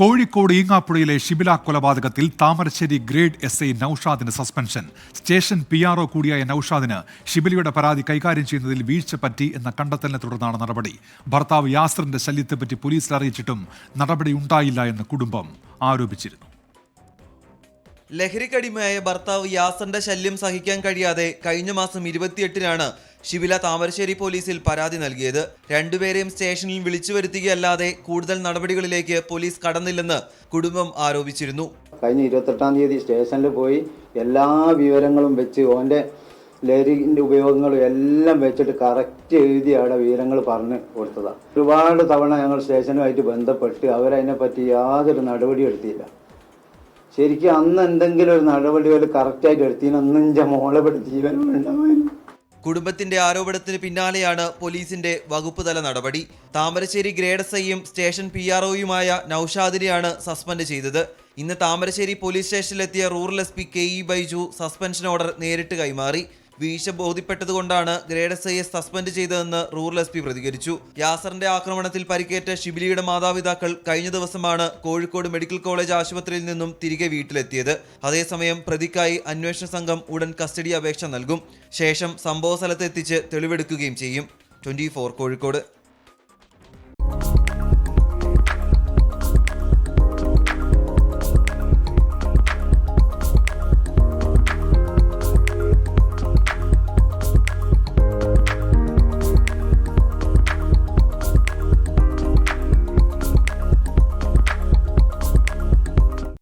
കോഴിക്കോട് ഈങ്ങാപ്പുഴയിലെ ഷിബില കൊലപാതകത്തിൽ Thamarassery grade SI നൌഷാദിന് സസ്പെൻഷൻ. സ്റ്റേഷൻ PRO കൂടിയായ നൌഷാദിന് ഷിബിലയുടെ പരാതി കൈകാര്യം ചെയ്യുന്നതിൽ വീഴ്ച പറ്റി എന്ന കണ്ടെത്തലിനെ തുടർന്നാണ് നടപടി. ഭർത്താവ് യാസറിന്റെ ശല്യത്തെപ്പറ്റി പോലീസിൽ അറിയിച്ചിട്ടും നടപടി ഉണ്ടായില്ല എന്ന് കുടുംബം ആരോപിച്ചിരുന്നു. ലഹരിക്കടിമയായ ഭർത്താവ് യാസറിന്റെ ശല്യം സഹിക്കാൻ കഴിയാതെ കഴിഞ്ഞ മാസം 28-നാണ് ഷിബില താമരശ്ശേരി പോലീസിൽ പരാതി നൽകിയത്. രണ്ടുപേരെയും സ്റ്റേഷനിൽ വിളിച്ചു വരുത്തുകയല്ലാതെ കൂടുതൽ നടപടികളിലേക്ക് പോലീസ് കടന്നില്ലെന്ന് കുടുംബം ആരോപിച്ചിരുന്നു. കഴിഞ്ഞ 28-ാം തീയതി സ്റ്റേഷനിൽ പോയി എല്ലാ വിവരങ്ങളും വെച്ച് ഓൻ്റെ ലഹരിൻ്റെ ഉപയോഗങ്ങളും എല്ലാം വെച്ചിട്ട് കറക്റ്റ് എഴുതി അവിടെ വിവരങ്ങൾ പറഞ്ഞു കൊടുത്തതാണ്. ഒരുപാട് തവണ ഞങ്ങൾ സ്റ്റേഷനുമായിട്ട് ബന്ധപ്പെട്ട് അവരതിനെപ്പറ്റി യാതൊരു നടപടി എടുത്തില്ല. ശരിക്കും അന്ന് എന്തെങ്കിലും ഒരു നടപടികൾ കറക്റ്റായിട്ട് എടുത്തിനൊന്നും എൻ്റെ മോളെ ജീവനുണ്ടാവാനും. കുടുംബത്തിന്റെ ആരോപണത്തിന് പിന്നാലെയാണ് പോലീസിന്റെ വകുപ്പ് തല നടപടി. താമരശ്ശേരി ഗ്രേഡ് SIയും സ്റ്റേഷൻ PROയുമായ നൌഷാദിനെയാണ് സസ്പെൻഡ് ചെയ്തത്. ഇന്ന് താമരശ്ശേരി പോലീസ് സ്റ്റേഷനിലെത്തിയ rural SP KE Baiju suspension order നേരിട്ട് കൈമാറി. വീഴ്ച ബോധ്യപ്പെട്ടതുകൊണ്ടാണ് ഗ്രേഡ് SIയെ സസ്പെൻഡ് ചെയ്തതെന്ന് റൂറൽ SP പ്രതികരിച്ചു. യാസറിന്റെ ആക്രമണത്തിൽ പരിക്കേറ്റ ഷിബിലിയുടെ മാതാപിതാക്കൾ കഴിഞ്ഞ ദിവസമാണ് കോഴിക്കോട് മെഡിക്കൽ കോളേജ് ആശുപത്രിയിൽ നിന്നും തിരികെ വീട്ടിലെത്തിയത്. അതേസമയം പ്രതിക്കായി അന്വേഷണ സംഘം ഉടൻ കസ്റ്റഡി അപേക്ഷ നൽകും. ശേഷം സംഭവ സ്ഥലത്തെത്തിച്ച് തെളിവെടുക്കുകയും ചെയ്യും. 24 കോഴിക്കോട്.